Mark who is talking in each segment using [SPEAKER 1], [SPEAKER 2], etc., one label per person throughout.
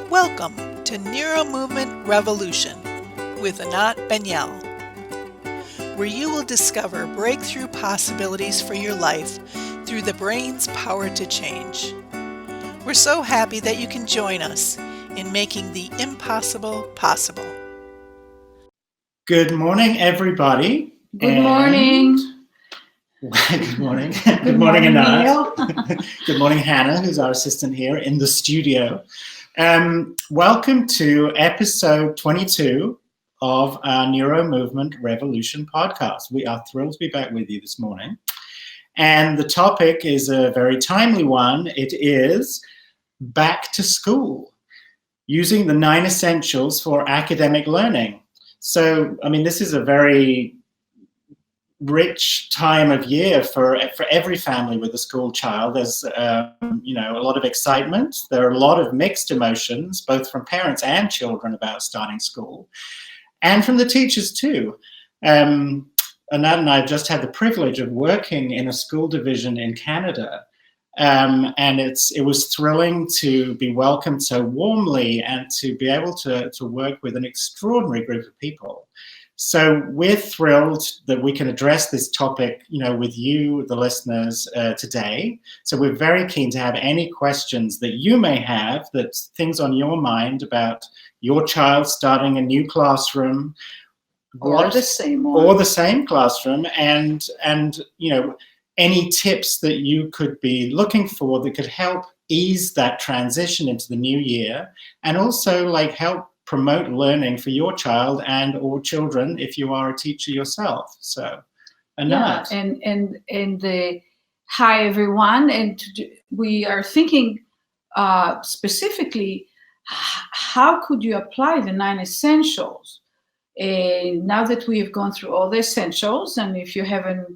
[SPEAKER 1] Welcome to NeuroMovement Revolution with Anat, Baniel, where you will discover breakthrough possibilities for your life through the brain's power to change. We're so happy that you can join us in making the impossible possible.
[SPEAKER 2] Good morning, everybody.
[SPEAKER 3] Good morning.
[SPEAKER 2] Good morning.
[SPEAKER 3] Good morning,
[SPEAKER 2] Anat. Good morning, Hannah, who's our assistant here in the studio. Welcome to episode 22 of our NeuroMovement Revolution podcast. We are thrilled to be back with you this morning. And the topic is a very timely one. It is back to school, using the 9 essentials for academic learning. So, this is a very rich time of year for every family with a school child. There's, a lot of excitement. There are a lot of mixed emotions, both from parents and children about starting school, and from the teachers too. Anat and I have just had the privilege of working in a school division in Canada. And it was thrilling to be welcomed so warmly and to be able to work with an extraordinary group of people. So we're thrilled that we can address this topic, with you, the listeners, today. So we're very keen to have any questions that you may have, that things on your mind about your child starting a new classroom,
[SPEAKER 3] Or the same
[SPEAKER 2] classroom, and any tips that you could be looking for that could help ease that transition into the new year, and also help promote learning for your child and or children if you are a teacher yourself. So, Anat.
[SPEAKER 3] Yeah, hi everyone, and we are thinking specifically, how could you apply the 9 essentials? Now that we have gone through all the essentials, and if you haven't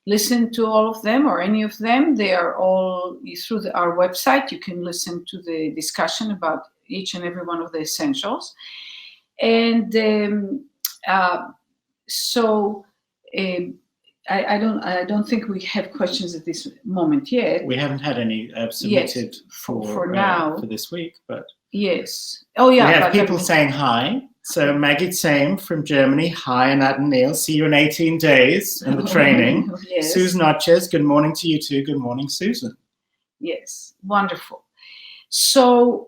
[SPEAKER 3] listened to all of them or any of them, they are all through our website. You can listen to the discussion about each and every one of the essentials. And I don't think we have questions at this moment yet.
[SPEAKER 2] We haven't had any submitted for
[SPEAKER 3] now
[SPEAKER 2] for this week, but
[SPEAKER 3] yes. Oh yeah.
[SPEAKER 2] We have people saying hi. So Maggie Tsame from Germany, hi Anat and Neil, see you in 18 days in the training.
[SPEAKER 3] Yes.
[SPEAKER 2] Susan Notches, good morning to you too. Good morning, Susan.
[SPEAKER 3] Yes, wonderful. So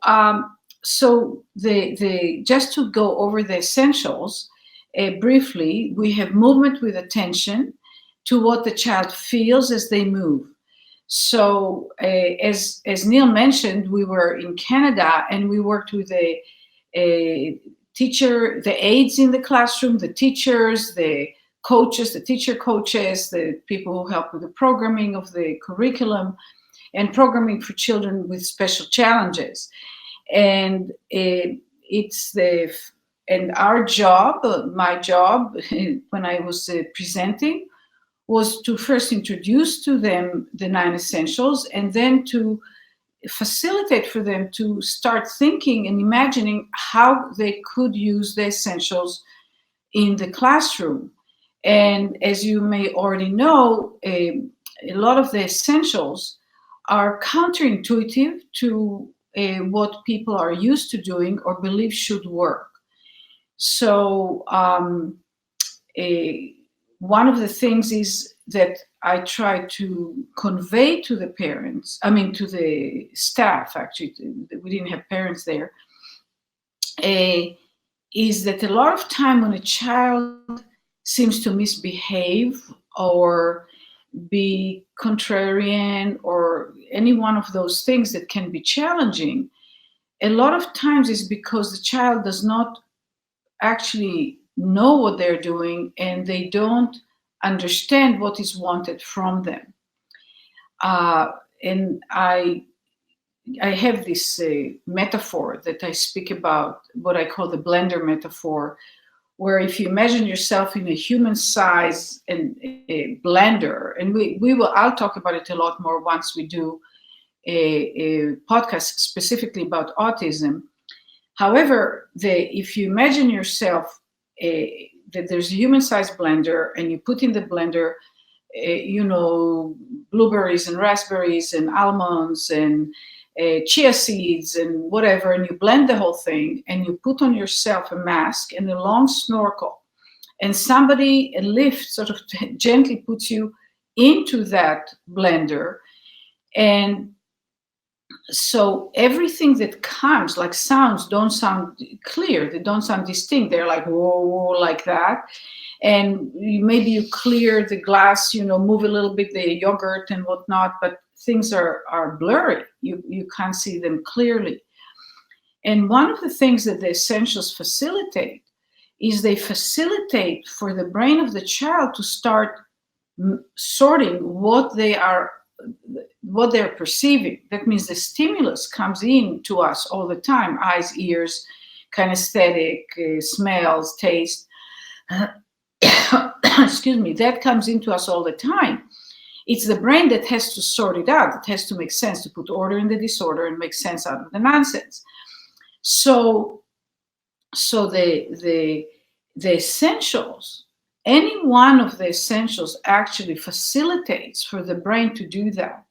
[SPEAKER 3] the just to go over the essentials briefly, we have movement with attention to what the child feels as they move. So as Neil mentioned, we were in Canada and we worked with a teacher, the aides in the classroom, the teachers, the coaches, the teacher coaches, the people who help with the programming of the curriculum and programming for children with special challenges. And our job, my job when I was presenting, was to first introduce to them the 9 essentials, and then to facilitate for them to start thinking and imagining how they could use the essentials in the classroom. And as you may already know, a lot of the essentials are counterintuitive to what people are used to doing or believe should work. So one of the things is that I try to convey to the parents, to the staff, actually, we didn't have parents there, is that a lot of time when a child seems to misbehave or be contrarian or any one of those things that can be challenging, a lot of times is because the child does not actually know what they're doing and they don't understand what is wanted from them. And I have this metaphor that I speak about, what I call the blender metaphor, where if you imagine yourself in a human size and a blender, and I'll talk about it a lot more once we do a podcast specifically about autism. However, if you imagine yourself that there's a human-sized blender, and you put in the blender, blueberries and raspberries and almonds and chia seeds and whatever, and you blend the whole thing, and you put on yourself a mask and a long snorkel, and somebody, a lift sort of gently puts you into that blender. And so everything that comes, like sounds, don't sound clear, they don't sound distinct, they're like whoa, whoa, like that. And maybe you clear the glass, move a little bit the yogurt and whatnot, but things are blurry. You can't see them clearly. And one of the things that the essentials facilitate is they facilitate for the brain of the child to start sorting what they're perceiving. That means the stimulus comes in to us all the time: eyes, ears, kinesthetic, smells, taste. Excuse me, that comes into us all the time. It's the brain that has to sort it out, that has to make sense, to put order in the disorder and make sense out of the nonsense. So the essentials, any one of the essentials actually facilitates for the brain to do that.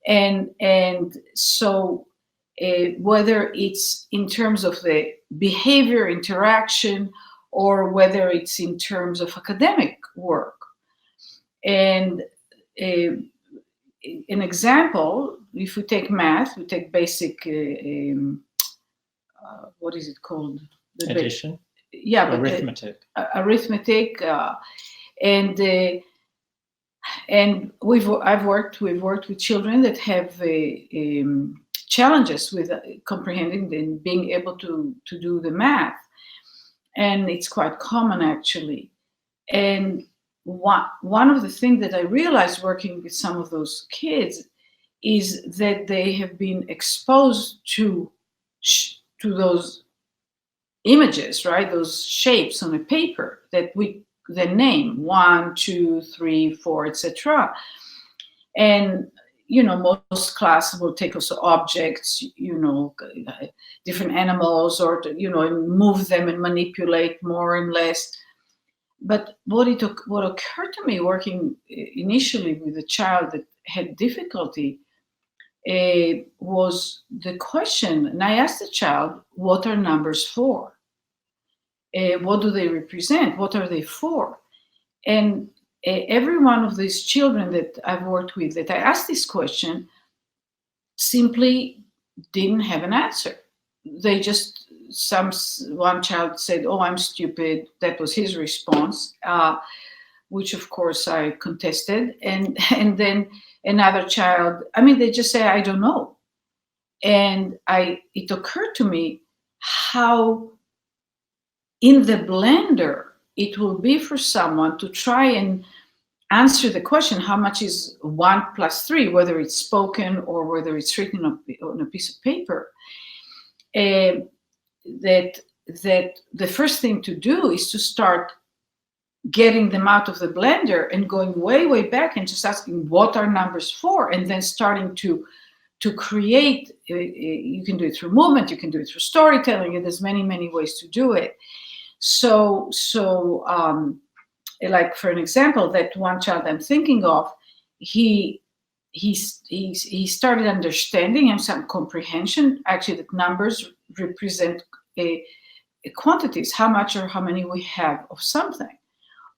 [SPEAKER 3] And so whether it's in terms of the behavior interaction, or whether it's in terms of academic work. And an example, if we take math, we take basic, what is it called?
[SPEAKER 2] Addition?
[SPEAKER 3] Yeah, but
[SPEAKER 2] arithmetic.
[SPEAKER 3] Arithmetic, and we've worked with children that have challenges with comprehending and being able to do the math. And it's quite common, actually. And one of the things that I realized working with some of those kids is that they have been exposed to those images, right? Those shapes on a paper that we then name 1, 2, 3, 4, etc. And most class will take also objects, different animals, or and move them and manipulate more and less. But what occurred to me working initially with a child that had difficulty was the question, and I asked the child, what are numbers for? What do they represent? What are they for? And every one of these children that I've worked with that I asked this question simply didn't have an answer. They just, one child said, "Oh, I'm stupid." That was his response, which of course I contested. And then another child, they just say, "I don't know." And it occurred to me how in the blender it will be for someone to try and answer the question, how much is 1 plus 3, whether it's spoken or whether it's written on a piece of paper. That the first thing to do is to start getting them out of the blender and going way, way back and just asking, what are numbers for? And then starting to create, you can do it through movement, you can do it through storytelling, and there's many, many ways to do it. So like for an example, that one child I'm thinking of, he started understanding and some comprehension, actually, that numbers represent a quantities, how much or how many we have of something,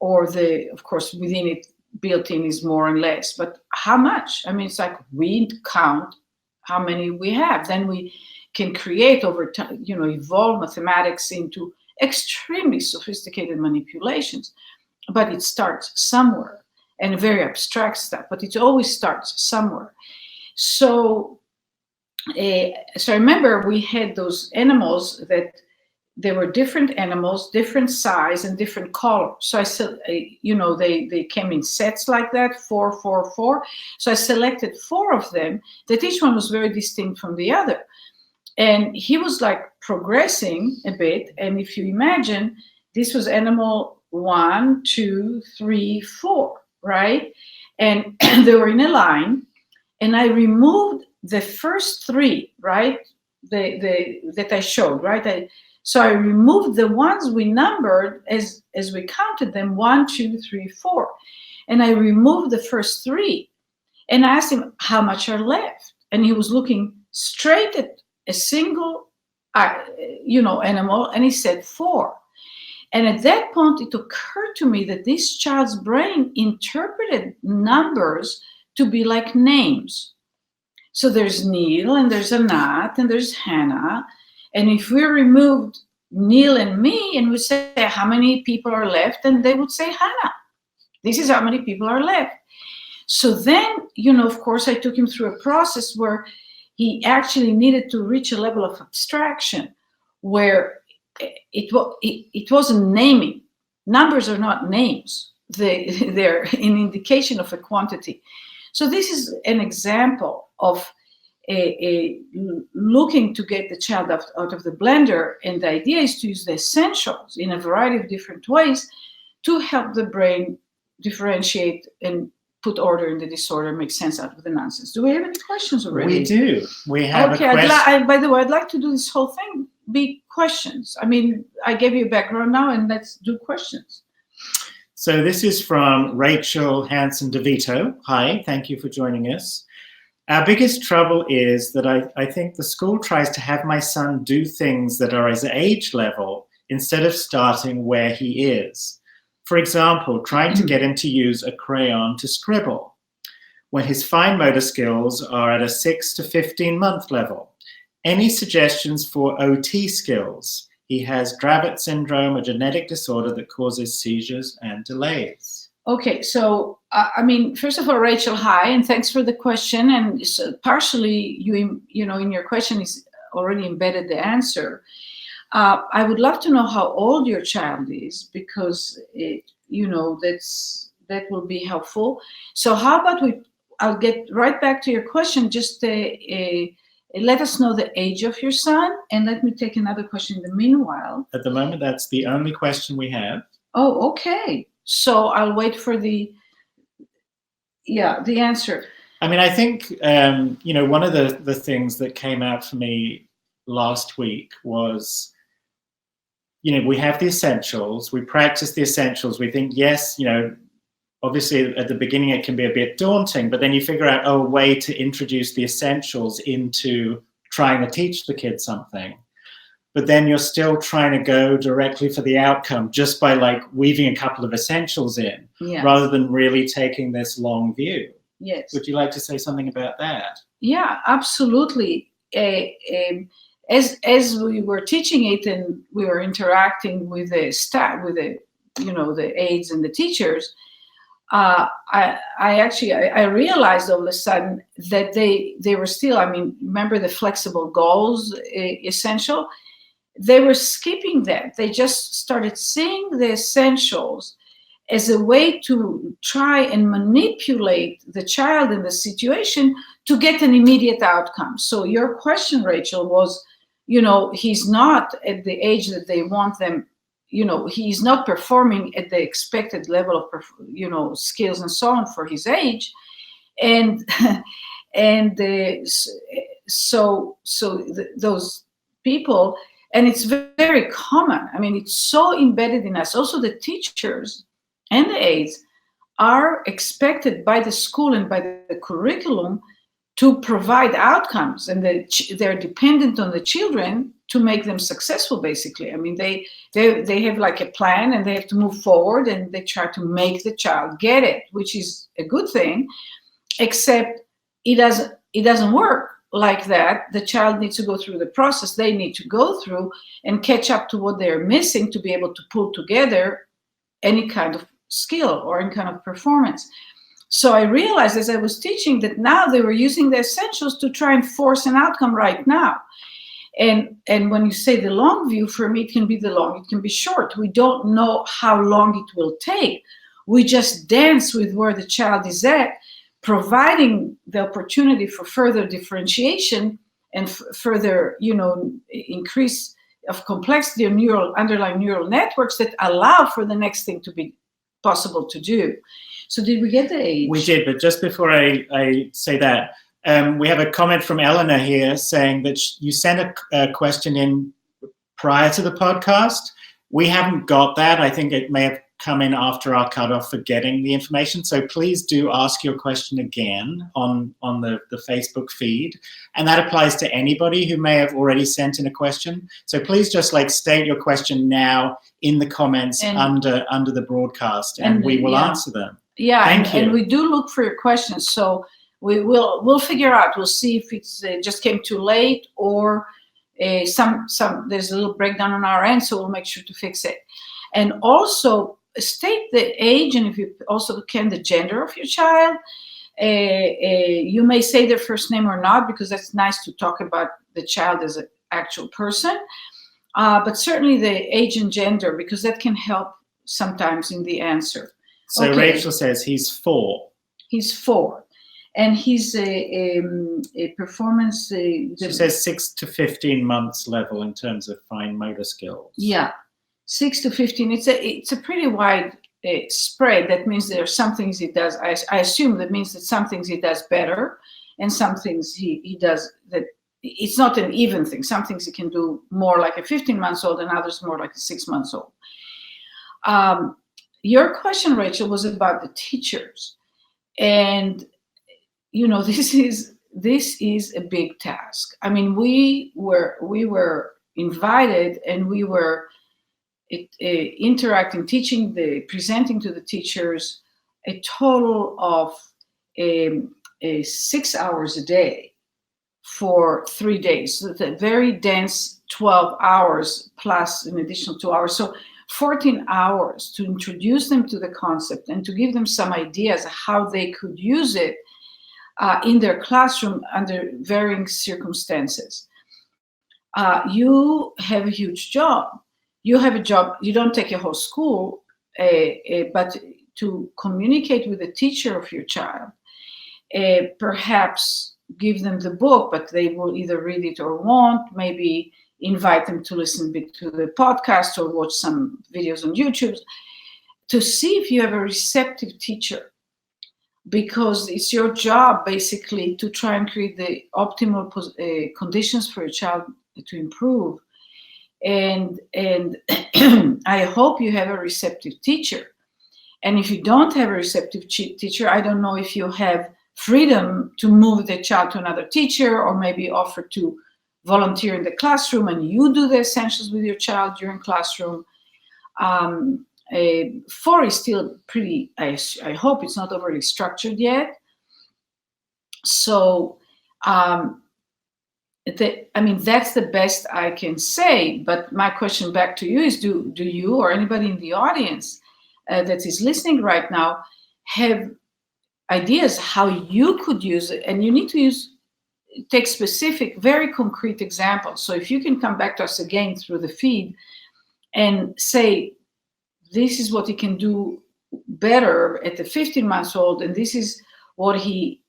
[SPEAKER 3] or of course, within it, built in is more and less, but how much? It's like we count how many we have, then we can create over time, evolve mathematics into extremely sophisticated manipulations. But it starts somewhere, and very abstract stuff, but it always starts somewhere. So I remember we had those animals that there were different animals, different size and different color. So I said, they came in sets like that, 4, 4, 4. So I selected 4 of them that each one was very distinct from the other. And he was like progressing a bit. And if you imagine, this was animal 1, 2, 3, 4, right? And they were in a line, and I removed the first 3, right? That I showed, right? So I removed the ones we numbered as we counted them, 1, 2, 3, 4. And I removed the first 3, and I asked him how much are left. And he was looking straight at a single, animal, and he said 4. And at that point, it occurred to me that this child's brain interpreted numbers to be like names. So there's Neil, and there's Anat, and there's Hannah. And if we removed Neil and me, and we say, how many people are left? And they would say, Hannah. This is how many people are left. So then, of course, I took him through a process where he actually needed to reach a level of abstraction where it wasn't naming. Numbers are not names. They're an indication of a quantity. So this is an example of looking to get the child out of the blender. And the idea is to use the essentials in a variety of different ways to help the brain differentiate and put order in the disorder, make sense out of the nonsense. Do we have any questions already?
[SPEAKER 2] We do. We have
[SPEAKER 3] okay,
[SPEAKER 2] a question.
[SPEAKER 3] by the way, I'd like to do this whole thing be questions. I mean, I gave you a background now, and let's do questions.
[SPEAKER 2] So this is from Rachel Hansen DeVito. Hi, thank you for joining us. Our biggest trouble is that I think the school tries to have my son do things that are his age level instead of starting where he is. For example, trying to get him to use a crayon to scribble when his fine motor skills are at a 6 to 15 month level. Any suggestions for OT skills? He has Dravet syndrome, a genetic disorder that causes seizures and delays.
[SPEAKER 3] Okay, so first of all, Rachel, hi, and thanks for the question. And so partially, in your question is already embedded the answer. I would love to know how old your child is, because that will be helpful. So how about I'll get right back to your question. Just let us know the age of your son, and let me take another question in the meanwhile.
[SPEAKER 2] At the moment, that's the only question we have.
[SPEAKER 3] Oh, okay. So I'll wait for the answer.
[SPEAKER 2] I think, one of the things that came out for me last week was, we have the essentials, we practice the essentials, we think, yes, obviously at the beginning it can be a bit daunting, but then you figure out, a way to introduce the essentials into trying to teach the kid something. But then you're still trying to go directly for the outcome just by weaving a couple of essentials in, rather than really taking this long view.
[SPEAKER 3] Yes.
[SPEAKER 2] Would you like to say something about that?
[SPEAKER 3] Yeah, absolutely. As we were teaching it and we were interacting with the staff, with the aides and the teachers, I realized all of a sudden that they were still, remember the flexible goals essential? They were skipping that. They just started seeing the essentials as a way to try and manipulate the child in the situation to get an immediate outcome. So your question, Rachel, was, he's not at the age that they want them, he's not performing at the expected level of, skills and so on for his age. And, those people, and it's very common. It's so embedded in us. Also, the teachers and the aides are expected by the school and by the curriculum to provide outcomes, and they're dependent on the children to make them successful, basically. They have like a plan, and they have to move forward, and they try to make the child get it, which is a good thing, except it doesn't work like that. The child needs to go through the process they need to go through and catch up to what they're missing to be able to pull together any kind of skill or any kind of performance. So I realized as I was teaching that now they were using the essentials to try and force an outcome right now. And when you say the long view, for me, it can be the long, it can be short. We don't know how long it will take. We just dance with where the child is at, providing the opportunity for further differentiation and further, increase of complexity of underlying neural networks that allow for the next thing to be possible to do. So did we get the age?
[SPEAKER 2] We did, but just before I say that, we have a comment from Eleanor here saying that you sent a question in prior to the podcast. We haven't got that. I think it may have come in after our cutoff for getting the information. So please do ask your question again on the Facebook feed. And that applies to anybody who may have already sent in a question. So please just like state your question now in the comments under the broadcast, and we will answer them.
[SPEAKER 3] Yeah,
[SPEAKER 2] Thank you.
[SPEAKER 3] And we do look for your questions. So we'll figure out. We'll see if it's just came too late, or some there's a little breakdown on our end. So we'll make sure to fix it. And also state the age, and if you also can, the gender of your child. You may say their first name or not, because that's nice to talk about the child as an actual person. But certainly the age and gender, because that can help sometimes in the answer.
[SPEAKER 2] So okay. Rachel says he's 4.
[SPEAKER 3] He's 4. And he's a performance...
[SPEAKER 2] she says 6 to 15 months level in terms of fine motor skills.
[SPEAKER 3] Yeah, 6 to 15. It's a pretty wide spread. That means there are some things he does. I assume that means that some things he does better, and some things he does that it's not an even thing. Some things he can do more like a 15-month-old, and others more like a 6-month-old. Your question, Rachel, was about the teachers, and this is a big task. I mean, we were invited, and we were interacting, presenting to the teachers a total of 6 hours a day for 3 days. So the very dense 12 hours plus an additional 2 hours. So 14 hours to introduce them to the concept and to give them some ideas how they could use it in their classroom under varying circumstances. You have a huge job. You have a job, you don't take a whole school, but to communicate with the teacher of your child, perhaps give them the book, but they will either read it or won't, maybe invite them to listen to the podcast or watch some videos on YouTube, to see if you have a receptive teacher, because it's your job basically to try and create the optimal conditions for your child to improve. And I hope you have a receptive teacher. And if you don't have a receptive teacher, I don't know if you have freedom to move the child to another teacher, or maybe offer to volunteer in the classroom and you do the essentials with your child during classroom. 4 is still pretty, I hope it's not overly structured yet. So, that's the best I can say. But my question back to you is, do you or anybody in the audience that is listening right now have ideas how you could use it? And you need to take specific, very concrete examples. So if you can come back to us again through the feed and say, this is what he can do better at the 15-month-old, and this is what he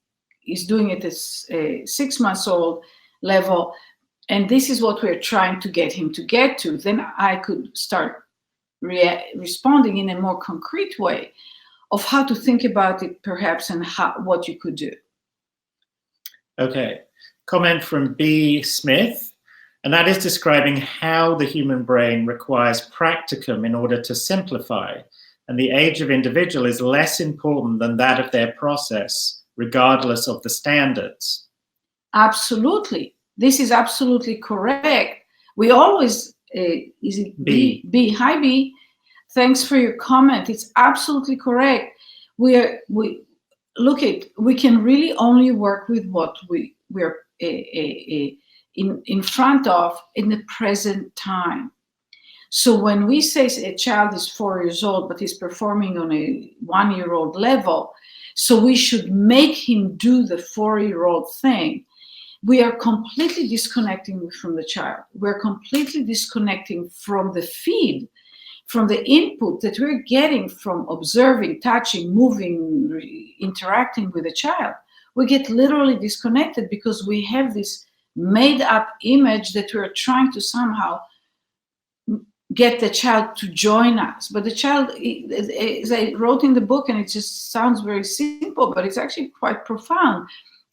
[SPEAKER 3] is doing at the 6-month-old level, and this is what we're trying to get him to get to, then I could start responding in a more concrete way of how to think about it, perhaps, and what you could do.
[SPEAKER 2] Okay. Comment from B. Smith, and that is describing how the human brain requires practicum in order to simplify, and the age of individual is less important than that of their process, regardless of the standards. Absolutely.
[SPEAKER 3] This is absolutely correct. We always, is it B? B. Hi, B. Thanks for your comment. It's absolutely correct. We can really only work with what we're in front of in the present time. So when we say a child is 4 years old, but he's performing on a 1-year-old level, so we should make him do the 4-year-old thing, we are completely disconnecting from the child. We're completely disconnecting from the feed, from the input that we're getting from observing, touching, moving, interacting with the child. We get literally disconnected because we have this made up image that we're trying to somehow get the child to join us. But the child, as I wrote in the book, and it just sounds very simple, but it's actually quite profound.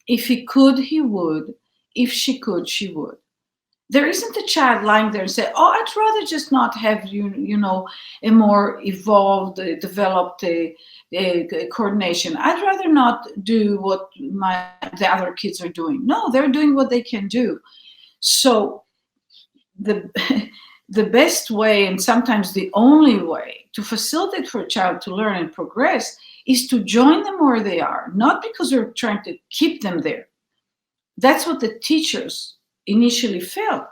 [SPEAKER 3] If he could, he would. If she could, she would. There isn't a child lying there and say, "Oh, I'd rather just not have a more evolved, developed coordination. I'd rather not do what the other kids are doing." No, they're doing what they can do. So the the best way, and sometimes the only way, to facilitate for a child to learn and progress is to join them where they are, not because we're trying to keep them there. That's what the teachers initially felt.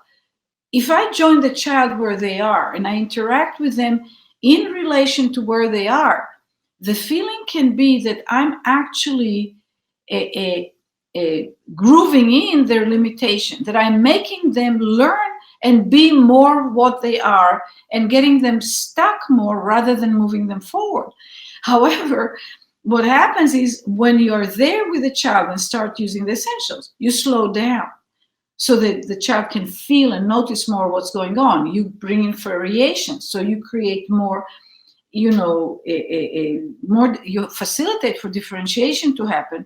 [SPEAKER 3] If I join the child where they are and I interact with them in relation to where they are, the feeling can be that I'm actually grooving in their limitation, that I'm making them learn and be more what they are and getting them stuck more rather than moving them forward. However, what happens is when you're there with the child and start using the essentials, you slow down so that the child can feel and notice more what's going on. You bring in variations, so you create more, more, you facilitate for differentiation to happen.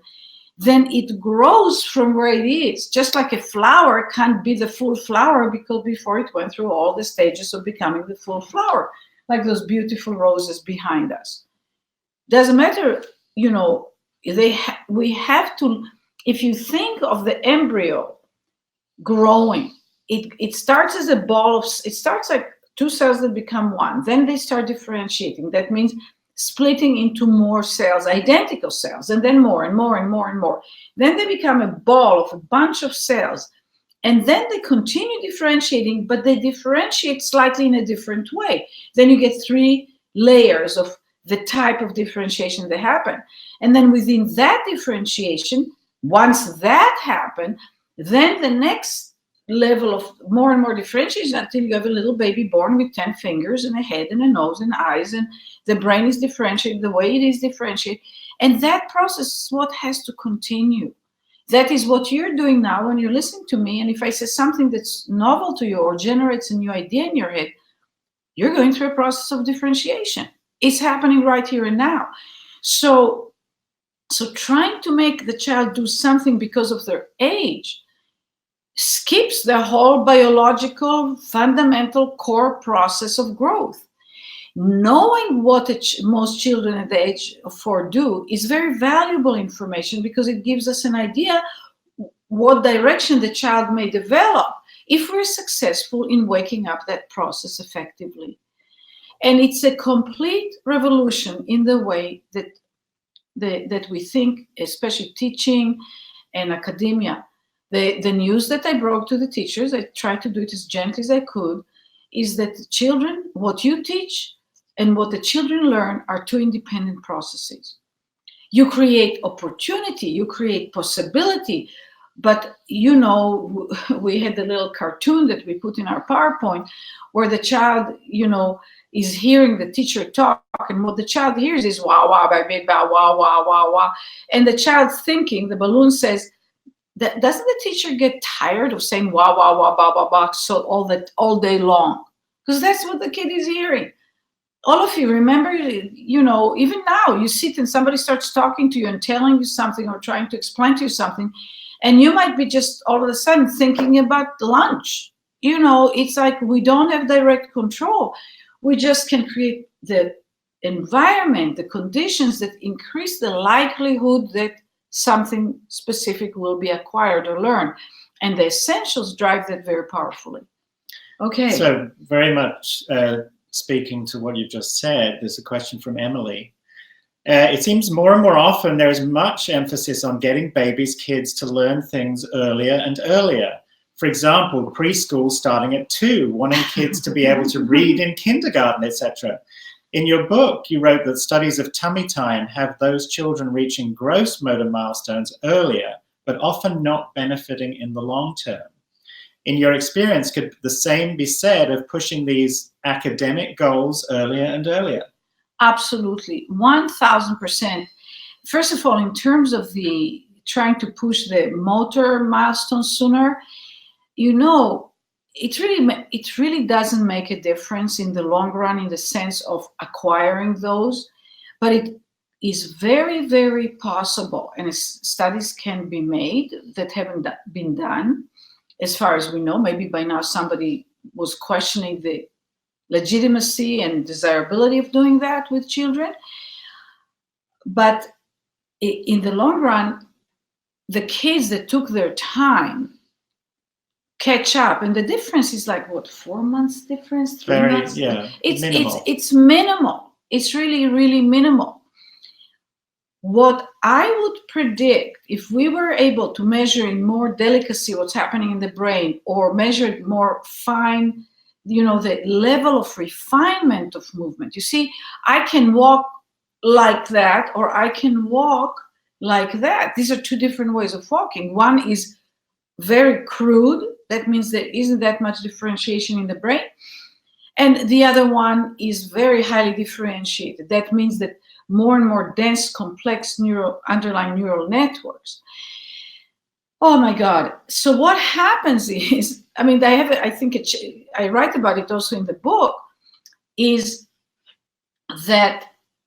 [SPEAKER 3] Then it grows from where it is. Just like a flower can't be the full flower because before it went through all the stages of becoming the full flower, like those beautiful roses behind us. Doesn't matter, we have to, if you think of the embryo growing, it starts as a ball of, it starts like two cells that become one. Then they start differentiating. That means splitting into more cells, identical cells, and then more and more and more and more. Then they become a ball of a bunch of cells. And then they continue differentiating, but they differentiate slightly in a different way. Then you get 3 layers of the type of differentiation that happen. And then within that differentiation, once that happened, then the next level of more and more differentiation until you have a little baby born with 10 fingers and a head and a nose and eyes, and the brain is differentiated the way it is differentiated. And that process is what has to continue. That is what you're doing now when you're listening to me. And if I say something that's novel to you or generates a new idea in your head, you're going through a process of differentiation. It's happening right here and now. So trying to make the child do something because of their age skips the whole biological, fundamental core process of growth. Knowing what most children at the age of 4 do is very valuable information because it gives us an idea what direction the child may develop if we're successful in waking up that process effectively. And it's a complete revolution in the way that we think, especially teaching and academia. The news that I broke to the teachers, I tried to do it as gently as I could, is that the children, what you teach and what the children learn are 2 independent processes. You create opportunity, you create possibility, but we had the little cartoon that we put in our PowerPoint where the child, is hearing the teacher talk, and what the child hears is wah, wah, baby, wah, wah, wah, wah. And the child's thinking, the balloon says, doesn't the teacher get tired of saying wah, wah, wah, bah, bah, bah, so all day long? Because that's what the kid is hearing. All of you remember, even now you sit and somebody starts talking to you and telling you something or trying to explain to you something, and you might be just all of a sudden thinking about lunch. It's like we don't have direct control. We just can create the environment, the conditions that increase the likelihood that something specific will be acquired or learned. And the essentials drive that very powerfully. Okay.
[SPEAKER 2] So very much speaking to what you've just said, there's a question from Emily. It seems more and more often there is much emphasis on getting babies, kids to learn things earlier and earlier. For example, preschool starting at 2, wanting kids to be able to read in kindergarten, etc. In your book, you wrote that studies of tummy time have those children reaching gross motor milestones earlier, but often not benefiting in the long term. In your experience, could the same be said of pushing these academic goals earlier and earlier?
[SPEAKER 3] Absolutely, 1000%. First of all, in terms of the trying to push the motor milestones sooner, it really doesn't make a difference in the long run in the sense of acquiring those, but it is very, very possible, and studies can be made that haven't been done, as far as we know. Maybe by now somebody was questioning the legitimacy and desirability of doing that with children. But in the long run, the kids that took their time catch up, and the difference is like what, 4 months difference, 3 months?
[SPEAKER 2] Yeah,
[SPEAKER 3] it's minimal. It's really, really minimal. What I would predict, if we were able to measure in more delicacy what's happening in the brain, or measure it more fine, you know, the level of refinement of movement. You see, I can walk like that, or I can walk like that. These are two different ways of walking. One is very crude. That means there isn't that much differentiation in the brain. And the other one is very highly differentiated. That means that more and more dense, complex underlying neural networks. Oh my God. So what happens is, I mean, I write about it also in the book, is that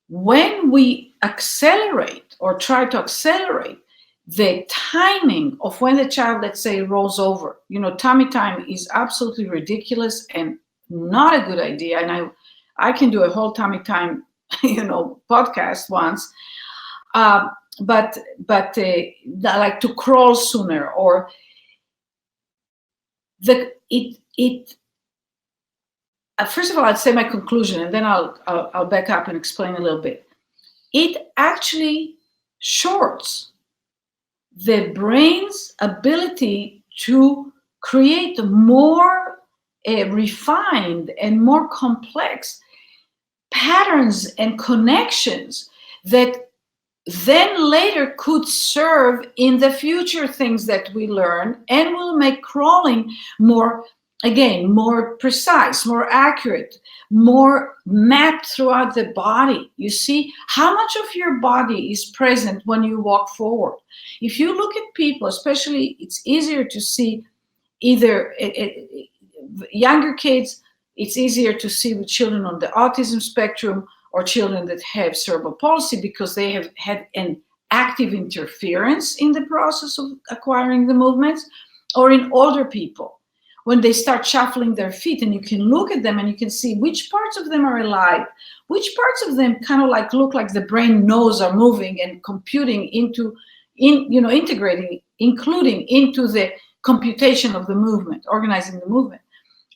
[SPEAKER 3] when we accelerate or try to accelerate the timing of when the child, let's say, rolls over, you know, tummy time is absolutely ridiculous and not a good idea. And I can do a whole tummy time, you know, podcast once. But like to crawl sooner, or first of all, I'd say my conclusion, and then I'll back up and explain a little bit. It actually shorts the brain's ability to create more refined and more complex patterns and connections that then later could serve in the future things that we learn, and will make crawling more, again, more precise, more accurate, more mapped throughout the body. You see how much of your body is present when you walk forward. If you look at people, especially, it's easier to see either younger kids, it's easier to see with children on the autism spectrum, or children that have cerebral palsy, because they have had an active interference in the process of acquiring the movements, or in older people, when they start shuffling their feet, and you can look at them and you can see which parts of them are alive, which parts of them kind of like look like the brain knows are moving and computing integrating, including into the computation of the movement, organizing the movement.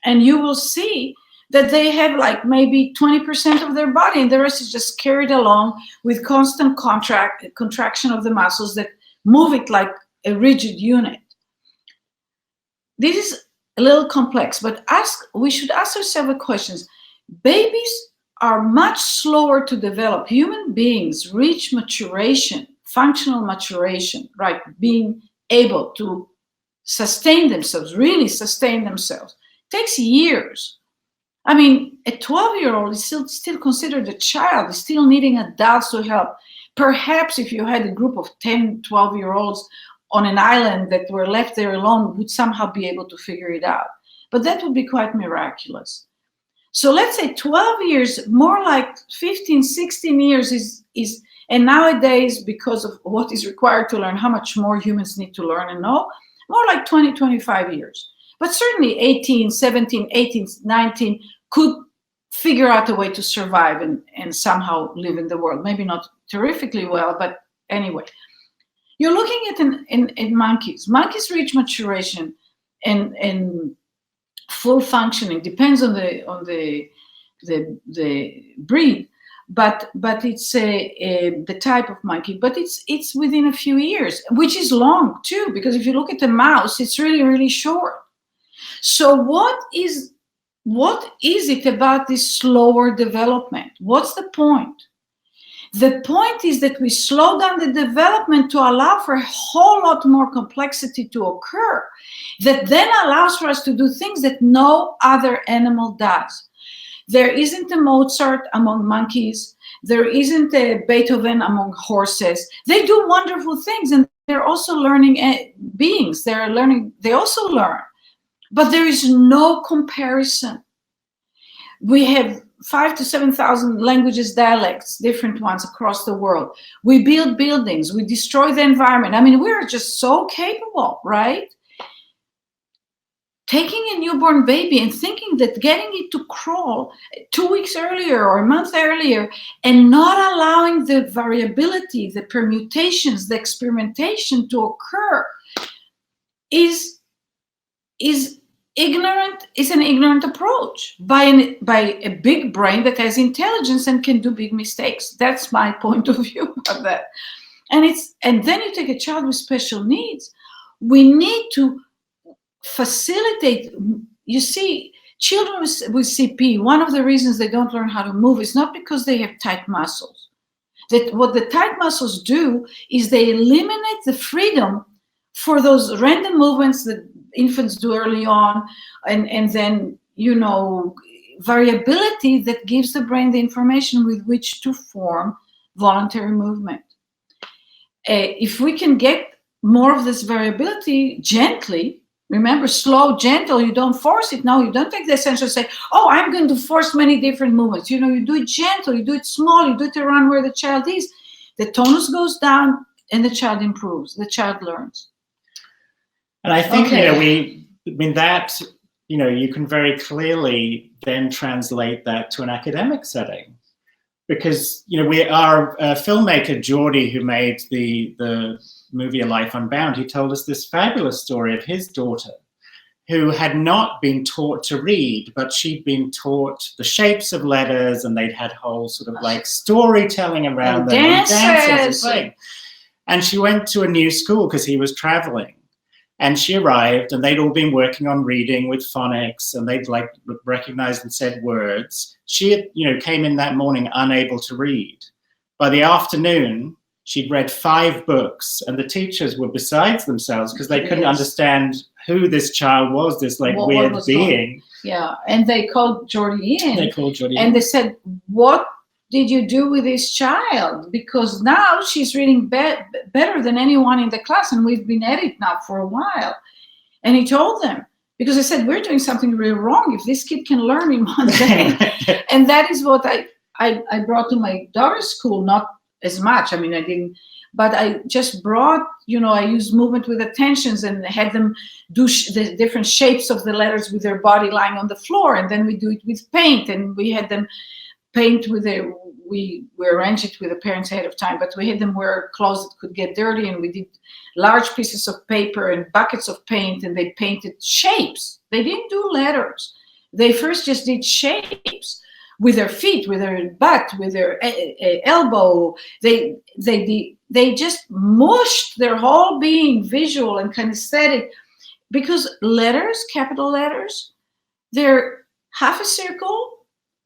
[SPEAKER 3] And you will see that they have like maybe 20% of their body, and the rest is just carried along with constant contraction of the muscles that move it like a rigid unit. This is a little complex, but we should ask ourselves a question. Babies are much slower to develop. Human beings reach maturation, functional maturation, right? Being able to sustain themselves, really sustain themselves, takes years. I mean, a 12-year-old is still considered a child, is still needing adults to help. Perhaps if you had a group of 10, 12-year-olds on an island that were left there alone, would somehow be able to figure it out. But that would be quite miraculous. So let's say 12 years, more like 15, 16 years is, and nowadays, because of what is required to learn, how much more humans need to learn and know, more like 20, 25 years. But certainly 18, 17, 18, 19 could figure out a way to survive and somehow live in the world. Maybe not terrifically well, but anyway. You're looking at monkeys. Monkeys reach maturation and full functioning, depends on the breed, but it's the type of monkey. But it's within a few years, which is long too, because if you look at a mouse, it's really, really short. So what is it about this slower development? What's the point? The point is that we slow down the development to allow for a whole lot more complexity to occur, that then allows for us to do things that no other animal does. There isn't a Mozart among monkeys. There isn't a Beethoven among horses. They do wonderful things, and they're also learning beings. They also learn. But there is no comparison. We have 5,000 to 7,000 languages, dialects, different ones across the world. We build buildings, we destroy the environment. I mean, we're just so capable, right? taking a newborn baby and thinking that getting it to crawl 2 weeks earlier or a month earlier and not allowing the variability, the permutations, the experimentation to occur is ignorant, is an ignorant approach by a big brain that has intelligence and can do big mistakes. That's my point of view of that. And then you take a child with special needs. We need to facilitate. You see, children with CP, one of the reasons they don't learn how to move is not because they have tight muscles. That what the tight muscles do is they eliminate the freedom for those random movements that infants do early on, and then, you know, variability that gives the brain the information with which to form voluntary movement. If we can get more of this variability gently, remember, slow, gentle, you don't force it. No, you don't take the essential and say, oh, I'm going to force many different movements. You know, you do it gentle, you do it small, you do it around where the child is. The tonus goes down and the child improves, the child learns.
[SPEAKER 2] And I think, you know, that, you know, you can very clearly then translate that to an academic setting. Because, you know, our filmmaker, Geordie, who made the movie A Life Unbound, he told us this fabulous story of his daughter, who had not been taught to read, but she'd been taught the shapes of letters, and they'd had whole sort of like storytelling around them, and dances and playing. And she went to a new school because he was traveling. And she arrived, and they'd all been working on reading with phonics, and they'd like recognized and said words. She had, you know, came in that morning unable to read. By the afternoon, she'd read 5 books, and the teachers were besides themselves because they couldn't understand who this child was, this like weird being.
[SPEAKER 3] Yeah, and they called Geordie in. And they said, what did you do with this child? Because now she's reading better than anyone in the class, and we've been at it now for a while. And he told them, because I said, we're doing something really wrong if this kid can learn in one day. And that is what I brought to my daughter's school, not as much. I mean, I didn't, but I just brought, you know, I used movement with attentions and had them do the different shapes of the letters with their body lying on the floor. And then we do it with paint, and we had them paint with we arranged it with the parents ahead of time, but we had them wear clothes that could get dirty, and we did large pieces of paper and buckets of paint, and they painted shapes. They didn't do letters. They first just did shapes with their feet, with their butt, with their elbow. They just mushed their whole being, visual and kinesthetic, because letters, capital letters, they're half a circle,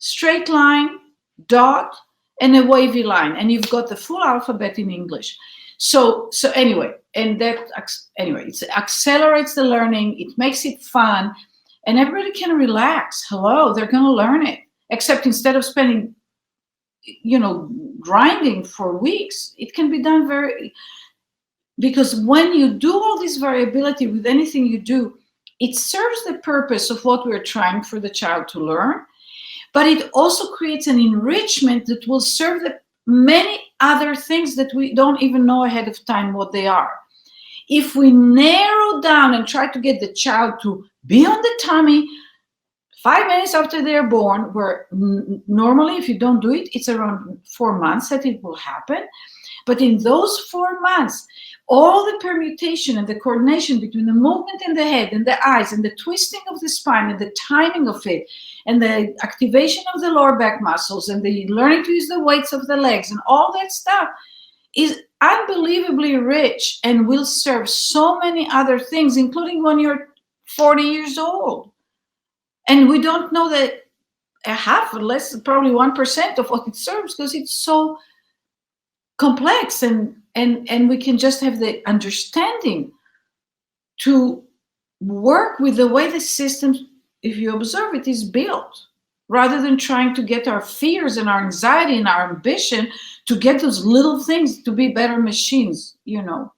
[SPEAKER 3] straight line, dot, and a wavy line, and you've got the full alphabet in English. So anyway, and that it accelerates the learning. It makes it fun, and everybody can relax. Hello, they're going to learn it. Except instead of spending, you know, grinding for weeks, it can be done because when you do all this variability with anything you do, it serves the purpose of what we're trying for the child to learn. But it also creates an enrichment that will serve the many other things that we don't even know ahead of time what they are. If we narrow down and try to get the child to be on the tummy 5 minutes after they're born, where normally if you don't do it, it's around 4 months that it will happen. But in those 4 months, all the permutation and the coordination between the movement in the head and the eyes and the twisting of the spine and the timing of it and the activation of the lower back muscles and the learning to use the weights of the legs and all that stuff is unbelievably rich and will serve so many other things, including when you're 40 years old. And we don't know that half or less, probably 1% of what it serves, because it's so complex, and we can just have the understanding to work with the way the system, if you observe it, is built, rather than trying to get our fears and our anxiety and our ambition to get those little things to be better machines, you know.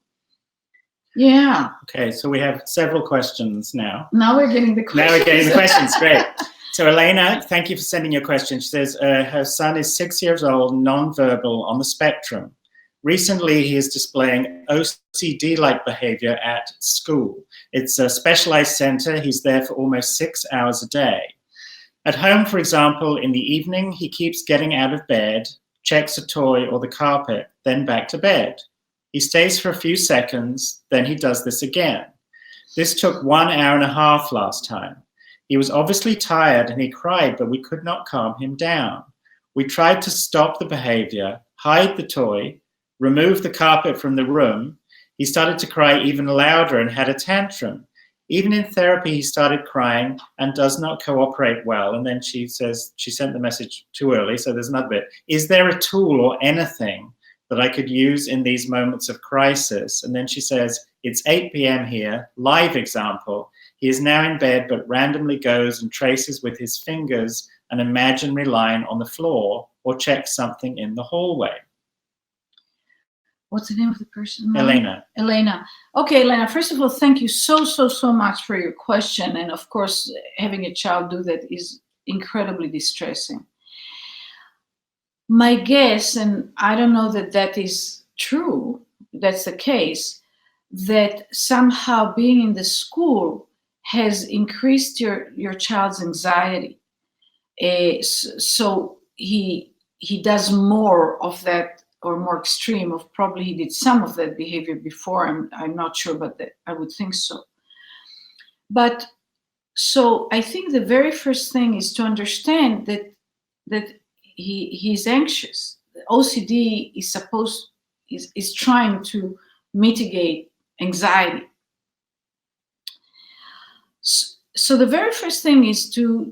[SPEAKER 3] Yeah.
[SPEAKER 2] Okay, so we have several questions now.
[SPEAKER 3] Now we're getting the questions.
[SPEAKER 2] Great. So Elena, thank you for sending your question. She says her son is 6 years old, nonverbal, on the spectrum. Recently, he is displaying OCD-like behavior at school. It's a specialized center. He's there for almost 6 hours a day. At home, for example, in the evening, he keeps getting out of bed, checks a toy or the carpet, then back to bed. He stays for a few seconds, then he does this again. This took 1 hour and a half last time. He was obviously tired and he cried, but we could not calm him down. We tried to stop the behavior, hide the toy, remove the carpet from the room. He started to cry even louder and had a tantrum. Even in therapy, he started crying and does not cooperate well. And then she says she sent the message too early, so there's another bit. Is there a tool or anything that I could use in these moments of crisis? And then she says, it's 8 p.m. here, live example. He is now in bed, but randomly goes and traces with his fingers an imaginary line on the floor or checks something in the hallway.
[SPEAKER 3] What's the name of the person?
[SPEAKER 2] Elena.
[SPEAKER 3] Elena. Okay, Elena, first of all, thank you so much for your question. And of course, having a child do that is incredibly distressing. My guess, and I don't know that that is true, that's the case, that somehow being in the school has increased your child's anxiety. So he does more of that, or more extreme of, probably he did some of that behavior before. I'm not sure, but I would think so. But so I think the very first thing is to understand that he's anxious. OCD is trying to mitigate anxiety. So the very first thing is to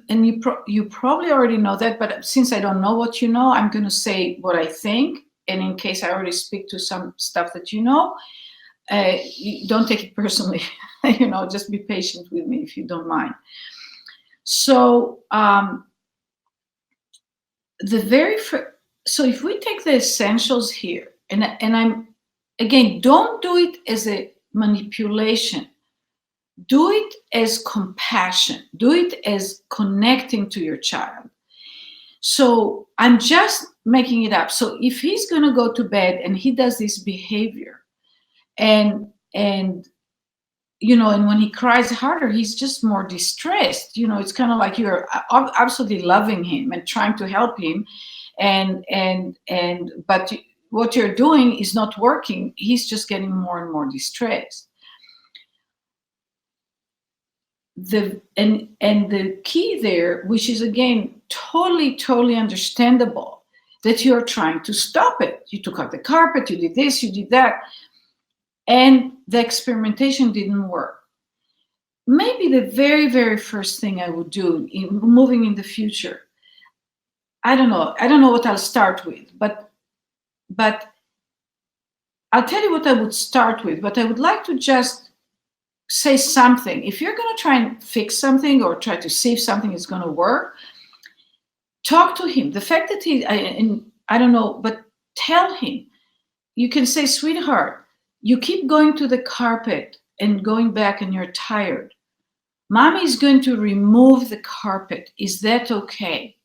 [SPEAKER 3] and you probably already know that, but since I don't know what you know, I'm going to say what I think. And in case I already speak to some stuff that you know, you don't take it personally. Just be patient with me if you don't mind. So so if we take the essentials here, and I'm again, don't do it as a manipulation. Do it as compassion. Do it as connecting to your child. So I'm just making it up. So if he's going to go to bed and he does this behavior, and when he cries harder, he's just more distressed. It's kind of like you're absolutely loving him and trying to help him, but what you're doing is not working. He's just getting more and more distressed. The key there, which is again totally understandable, that you're trying to stop it. You took out the carpet, you did this, you did that, and the experimentation didn't work. Maybe the very first thing I would do in moving in the future, I don't know what I'll start with, but I'll tell you what I would start with. But I would like to just say something. If you're going to try and fix something or try to see if something is going to work, talk to him. The fact that I don't know, but tell him. You can say, sweetheart, you keep going to the carpet and going back and you're tired. Mommy is going to remove the carpet. Is that okay?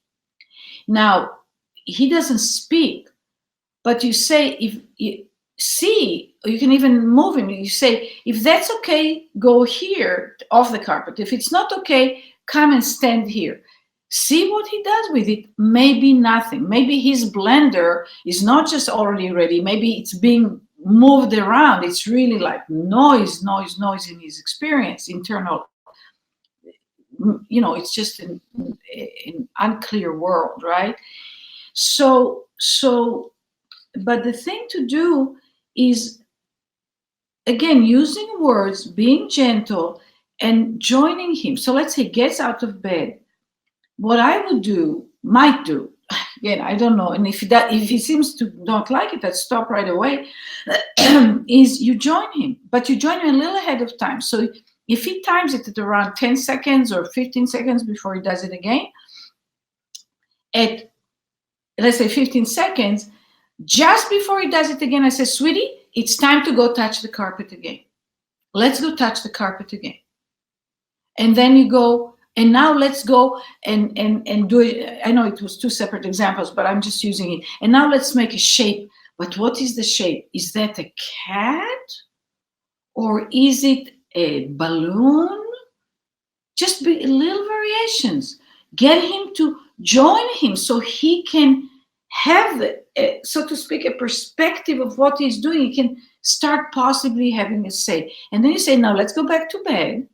[SPEAKER 3] Now, he doesn't speak, but you say, you can even move him. You say, if that's okay, go here off the carpet. If it's not okay, come and stand here. See what he does with it. Maybe nothing. Maybe his blender is not just already ready. Maybe it's being moved around. It's really like noise in his experience, internal. It's just an unclear world, right? So, but the thing to do is, again, using words, being gentle, and joining him. So let's say he gets out of bed. What I might do, again, I don't know, and if he seems to not like it, I'd stop right away, is you join him, but you join him a little ahead of time. So if he times it at around 10 seconds or 15 seconds before he does it again, at, let's say, 15 seconds, just before he does it again, I say, sweetie, it's time to go touch the carpet again. Let's go touch the carpet again. And then you go, and now let's go and do it. I know it was two separate examples, but I'm just using it. And now let's make a shape But what is the shape? Is that a cat? Or is it a balloon? Just be little variations. Get him to join him so he can have, so to speak, a perspective of what he's doing. He can start possibly having a say. And then you say, now let's go back to bed.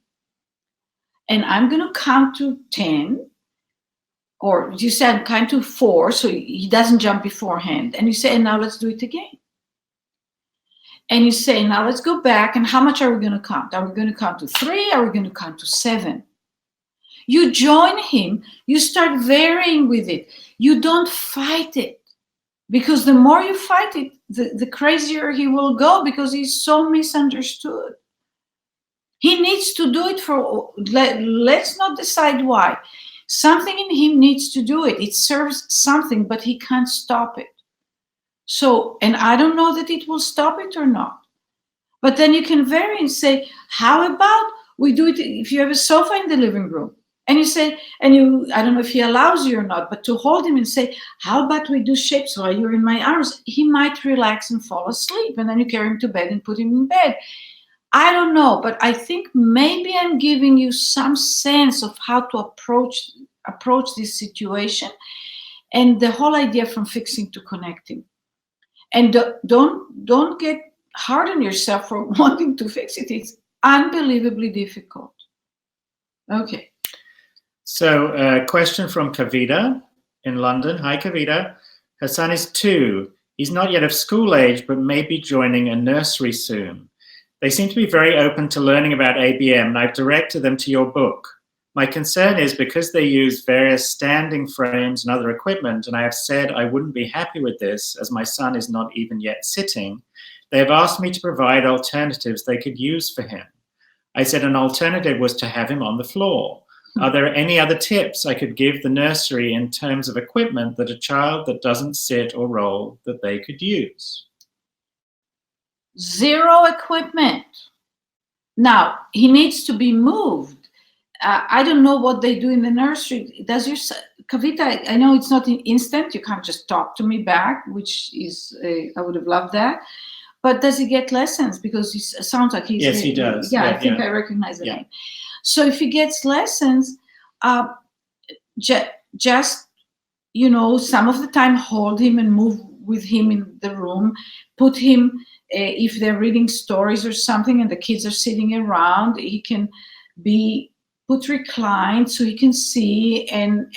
[SPEAKER 3] And I'm going to count to 10. Or you said count to 4, so he doesn't jump beforehand. And you say, and now let's do it again. And you say, now let's go back. And how much are we going to count? Are we going to count to 3? Are we going to count to 7? You join him. You start varying with it. You don't fight it. Because the more you fight it, the crazier he will go, because he's so misunderstood. He needs to do it for, let's not decide why. Something in him needs to do it. It serves something, but he can't stop it. So, and I don't know that it will stop it or not. But then you can vary and say, how about we do it if you have a sofa in the living room? And you say, and you, I don't know if he allows you or not, but to hold him and say, how about we do shapes while you're in my arms? He might relax and fall asleep. And then you carry him to bed and put him in bed. I don't know, but I think maybe I'm giving you some sense of how to approach this situation, and the whole idea from fixing to connecting. And don't get hard on yourself for wanting to fix it. It's unbelievably difficult. Okay.
[SPEAKER 2] So a question from Kavita in London. Hi, Kavita. Her son is 2. He's not yet of school age, but may be joining a nursery soon. They seem to be very open to learning about ABM, and I've directed them to your book. My concern is because they use various standing frames and other equipment, and I have said I wouldn't be happy with this as my son is not even yet sitting, they have asked me to provide alternatives they could use for him. I said an alternative was to have him on the floor. Are there any other tips I could give the nursery in terms of equipment that a child that doesn't sit or roll that they could use?
[SPEAKER 3] 0 equipment. Now, he needs to be moved. I don't know what they do in the nursery. Does your Kavita? I know it's not instant. You can't just talk to me back, which is I would have loved that. But does he get lessons? Because he sounds like he's.
[SPEAKER 2] Yes, he does.
[SPEAKER 3] Yeah, I think I recognize the name. So if he gets lessons, just some of the time hold him and move with him in the room. Put him if they're reading stories or something, and the kids are sitting around. He can be put reclined so he can see and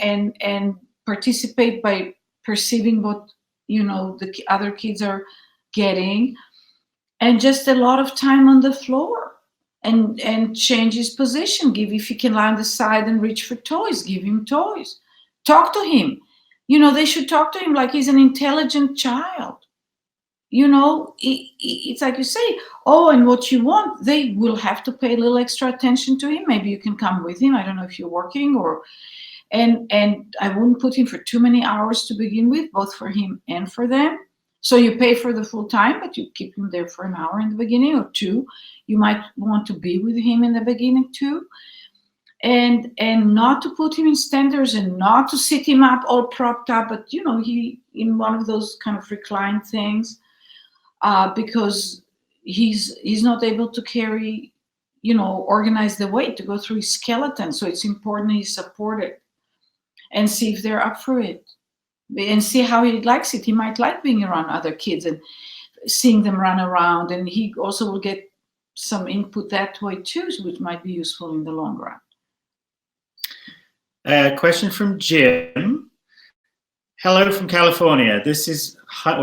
[SPEAKER 3] participate by perceiving what the other kids are getting, and just a lot of time on the floor and change his position. If he can lie on the side and reach for toys, give him toys. Talk to him. They should talk to him like he's an intelligent child. It's like you say, oh, and what you want, they will have to pay a little extra attention to him. Maybe you can come with him. I don't know if you're working and I wouldn't put him for too many hours to begin with, both for him and for them. So you pay for the full time, but you keep him there for an hour in the beginning or 2. You might want to be with him in the beginning too. And not to put him in standers and not to sit him up all propped up, but he in one of those kind of reclined things. Because he's not able to carry, organize the weight to go through his skeleton. So it's important he's supported, and see if they're up for it, and see how he likes it. He might like being around other kids and seeing them run around, and he also will get some input that way too, which might be useful in the long run.
[SPEAKER 2] Question from Jim. Hello from California. This is hi.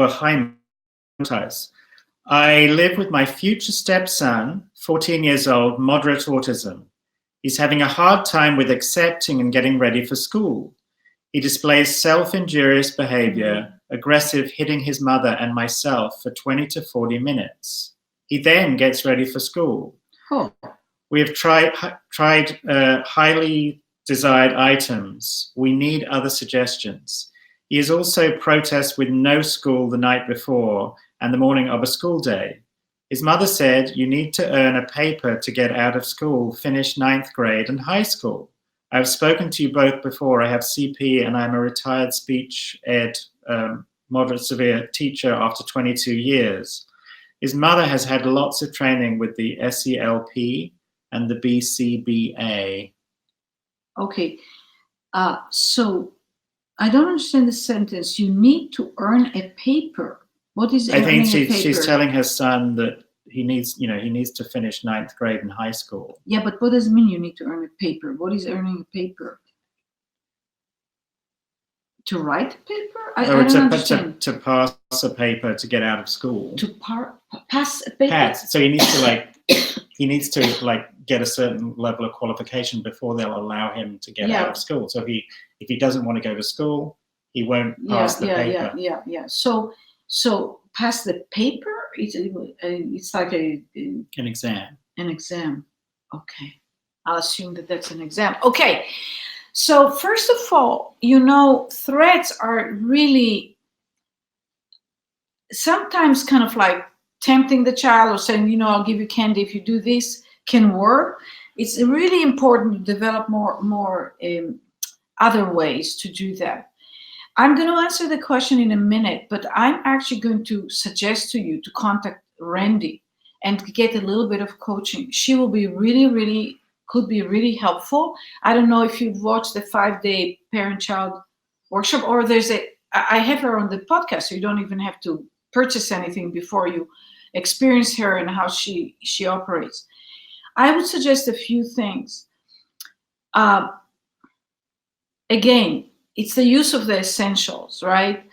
[SPEAKER 2] I live with my future stepson, 14 years old, moderate autism. He's having a hard time with accepting and getting ready for school. He displays self-injurious behavior, aggressive, hitting his mother and myself for 20 to 40 minutes. He then gets ready for school.
[SPEAKER 3] Oh.
[SPEAKER 2] We have tried highly desired items. We need other suggestions. He has also protested with no school the night before and the morning of a school day. His mother said, you need to earn a paper to get out of school, finish 9th grade and high school. I've spoken to you both before. I have CP and I'm a retired speech ed moderate severe teacher after 22 years. His mother has had lots of training with the SELP and the BCBA.
[SPEAKER 3] Okay, so I don't understand the sentence. You need to earn a paper. What is
[SPEAKER 2] I
[SPEAKER 3] earning
[SPEAKER 2] think
[SPEAKER 3] a paper?
[SPEAKER 2] she's telling her son that he needs to finish 9th grade in high school.
[SPEAKER 3] Yeah, but what does it mean you need to earn a paper? What is earning a paper? To write a paper? I don't understand.
[SPEAKER 2] To pass a paper to get out of school.
[SPEAKER 3] To pass a paper?
[SPEAKER 2] Pass. So he needs to get a certain level of qualification before they'll allow him to get out of school. So if he doesn't want to go to school, he won't pass the paper.
[SPEAKER 3] Yeah. So pass the paper? It's like an
[SPEAKER 2] exam.
[SPEAKER 3] An exam. Okay. I'll assume that that's an exam. Okay. So first of all, threats are really sometimes kind of like tempting the child or saying, I'll give you candy if you do this, can work. It's really important to develop more other ways to do that. I'm going to answer the question in a minute, but I'm actually going to suggest to you to contact Randy and get a little bit of coaching. She will be could be really helpful. I don't know if you've watched the 5-day parent-child workshop, or I have her on the podcast, so you don't even have to purchase anything before you experience her and how she operates. I would suggest a few things. Again, it's the use of the essentials, right?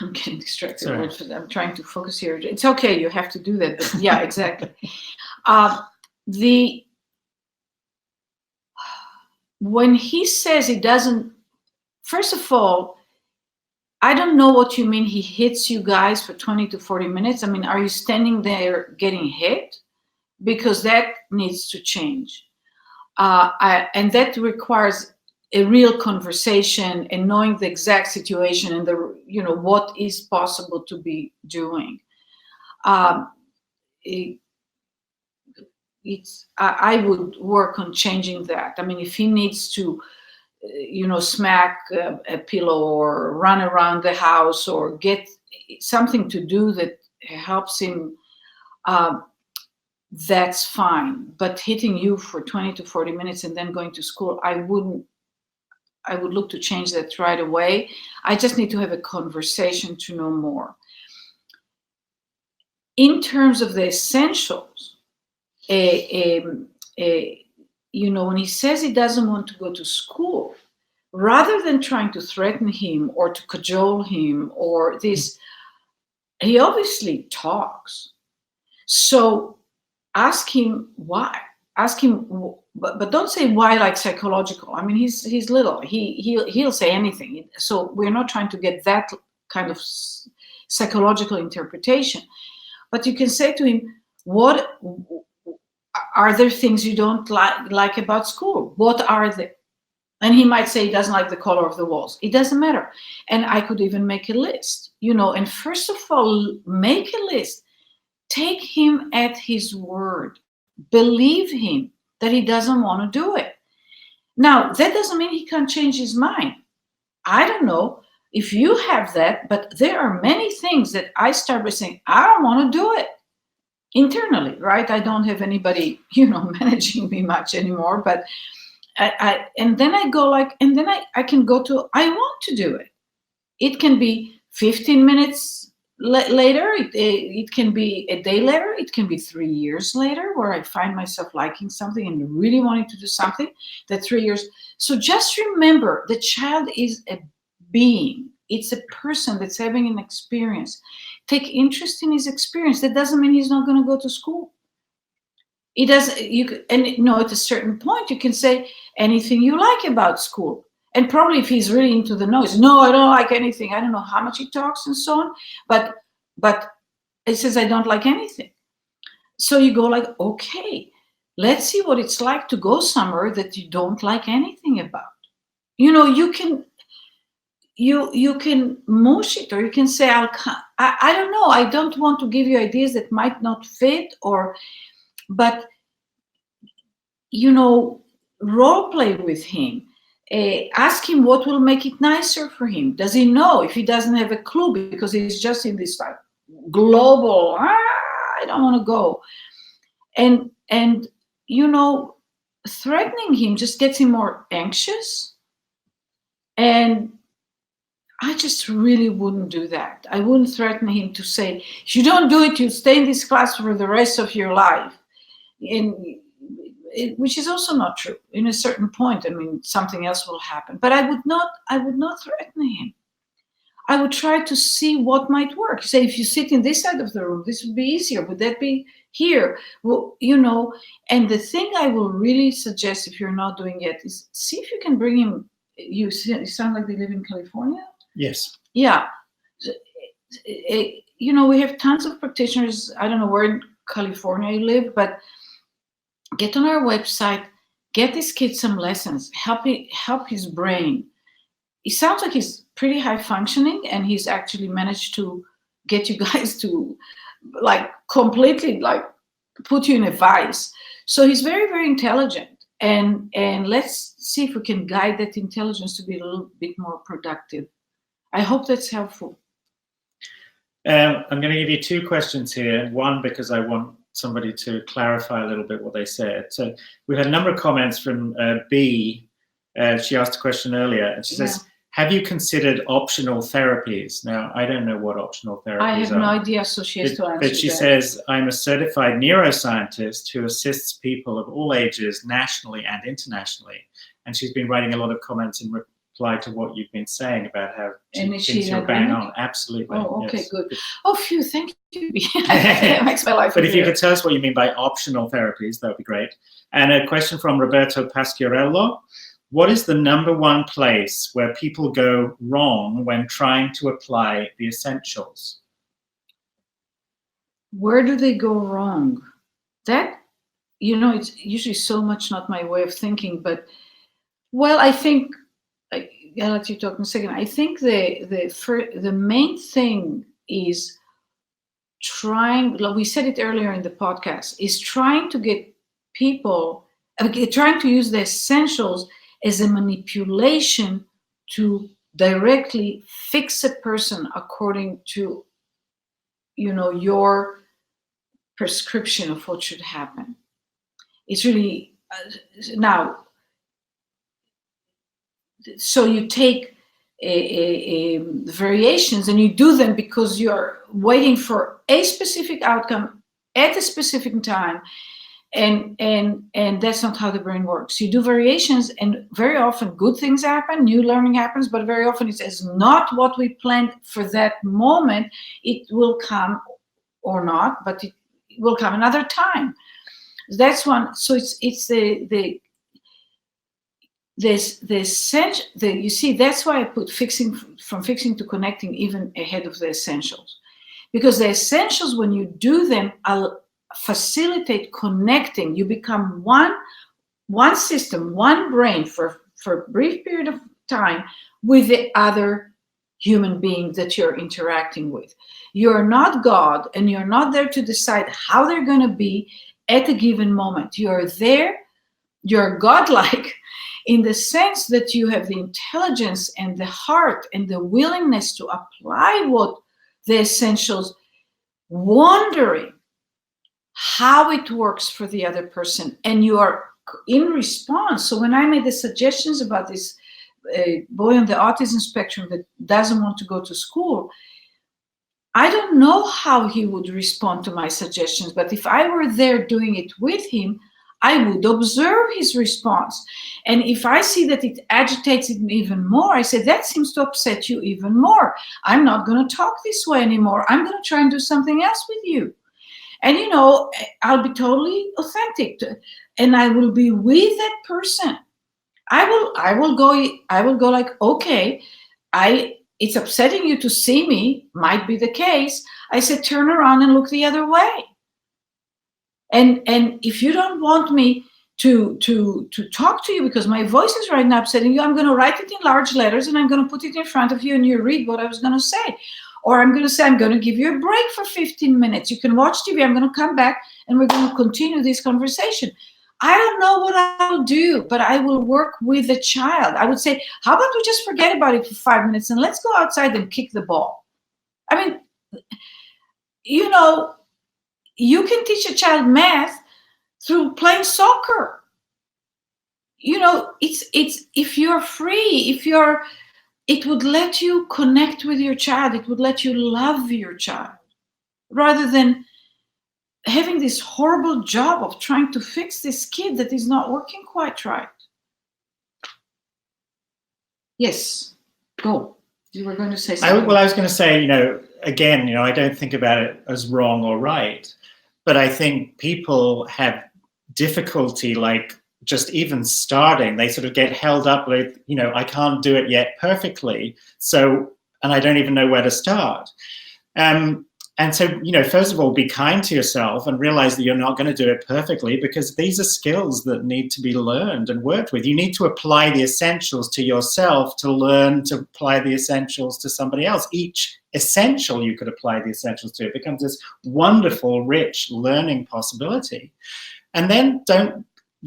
[SPEAKER 3] I'm getting distracted. Sorry. I'm trying to focus here. It's okay. You have to do that. But yeah, exactly. When he says he doesn't, first of all, I don't know what you mean he hits you guys for 20 to 40 minutes. I mean, are you standing there getting hit? Because that needs to change. And that requires a real conversation and knowing the exact situation and what is possible to be doing. I would work on changing that. I mean, if he needs to, smack a pillow or run around the house or get something to do that helps him, that's fine. But hitting you for 20 to 40 minutes and then going to school, I would look to change that right away. I just need to have a conversation to know more. In terms of the essentials, when he says he doesn't want to go to school, rather than trying to threaten him or to cajole him or this, he obviously talks. So ask him why. Ask him, but don't say why like psychological. I mean, he's little. He'll say anything. So we're not trying to get that kind of psychological interpretation. But you can say to him, what are there things you don't like about school? What are they? And he might say he doesn't like the color of the walls. It doesn't matter. And I could even make a list, and first of all, make a list. Take him at his word. Believe him that he doesn't want to do it. Now, that doesn't mean he can't change his mind. I don't know if you have that, but there are many things that I start by saying, I don't want to do it internally, right? I don't have anybody, managing me much anymore, but and then I go I can go to, I want to do it. It can be 15 minutes later, it can be a day later, it can be 3 years later where I find myself liking something and really wanting to do something. That 3 years. So just remember, the child is a being. It's a person that's having an experience. Take interest in his experience. That doesn't mean he's not going to go to school. It doesn't. At a certain point, you can say anything you like about school. And probably if he's really into the noise, no, I don't like anything. I don't know how much he talks and so on. But it says, I don't like anything. So you go like, okay, let's see what it's like to go somewhere that you don't like anything about. You can mush it, or you can say, I don't know. I don't want to give you ideas that might not fit, but role play with him. Ask him what will make it nicer for him. Does he know? If he doesn't have a clue because he's just in this like global, I don't want to go. And threatening him just gets him more anxious. And I just really wouldn't do that. I wouldn't threaten him to say, if you don't do it, you stay in this class for the rest of your life. Which is also not true. In a certain point, I mean, something else will happen. But I would not threaten him. I would try to see what might work. Say, if you sit in this side of the room, this would be easier. Would that be here? Well, and the thing I will really suggest, if you're not doing it, is see if you can bring him. You sound like they live in California?
[SPEAKER 2] Yes.
[SPEAKER 3] Yeah. We have tons of practitioners. I don't know where in California you live, but get on our website, get this kid some lessons, help his brain. It sounds like he's pretty high functioning, and he's actually managed to get you guys to like completely like put you in a vice. So he's very, very intelligent, and let's see if we can guide that intelligence to be a little bit more productive. I hope that's helpful.
[SPEAKER 2] I'm going to give you two questions here. One, because I want somebody to clarify a little bit what they said. So we had a number of comments from B. She asked a question earlier, and she says, have you considered optional therapies? Now, I don't know what optional therapies are.
[SPEAKER 3] I have no idea, so she has to answer
[SPEAKER 2] But she says, I'm a certified neuroscientist who assists people of all ages nationally and internationally. And she's been writing a lot of comments in reply to what you've been saying about how things are bang on. Absolutely.
[SPEAKER 3] Oh, okay, yes. Good. Oh, phew, thank you. That makes my life
[SPEAKER 2] But
[SPEAKER 3] easier.
[SPEAKER 2] if you could tell us what you mean by optional therapies, that would be great. And a question from Roberto Pasquarello. What is the number one place where people go wrong when trying to apply the essentials?
[SPEAKER 3] Where do they go wrong? That, it's usually so much not my way of thinking, but, well, I think, I'll let you talk in a second. I think the main thing is trying, like we said it earlier in the podcast, is trying to get people, trying to use the essentials as a manipulation to directly fix a person according to, your prescription of what should happen. It's really, now, so you take variations and you do them because you're waiting for a specific outcome at a specific time. And that's not how the brain works. You do variations, and very often good things happen, new learning happens, but very often it's not what we planned for that moment. It will come or not, but it will come another time. That's one. So it's you see, that's why I put from fixing to connecting even ahead of the essentials, because the essentials, when you do them, facilitate connecting. You become one system, one brain for a brief period of time with the other human being that you're interacting with. You're not God, and you're not there to decide how they're going to be at a given moment. You're there, you're godlike in the sense that you have the intelligence and the heart and the willingness to apply what the essentials, wondering how it works for the other person, and you are in response. So when I made the suggestions about this boy on the autism spectrum that doesn't want to go to school, I don't know how he would respond to my suggestions, but if I were there doing it with him, I would observe his response. And if I see that it agitates him even more, I say, that seems to upset you even more. I'm not going to talk this way anymore. I'm going to try and do something else with you. And, I'll be totally authentic, and I will be with that person. I will go like, okay, it's upsetting you to see me, might be the case. I said, turn around and look the other way. And if you don't want me to talk to you because my voice is right now upsetting you, I'm going to write it in large letters and I'm going to put it in front of you and you read what I was going to say. Or I'm going to say, I'm going to give you a break for 15 minutes. You can watch TV. I'm going to come back and we're going to continue this conversation. I don't know what I'll do, but I will work with the child. I would say, how about we just forget about it for 5 minutes and let's go outside and kick the ball? I mean, you know, you can teach a child math through playing soccer. You know, it's if you're free, it would let you connect with your child. It would let you love your child rather than having this horrible job of trying to fix this kid that is not working quite right. Yes, go. You were going to say something.
[SPEAKER 2] I was going to say, again, I don't think about it as wrong or right, but I think people have difficulty, like just even starting. They sort of get held up with, I can't do it yet perfectly, and I don't even know where to start. And so, first of all, be kind to yourself and realize that you're not going to do it perfectly, because these are skills that need to be learned and worked with. You need to apply the essentials to yourself to learn to apply the essentials to somebody else. Each essential you could apply the essentials to. It becomes this wonderful, rich learning possibility. And then don't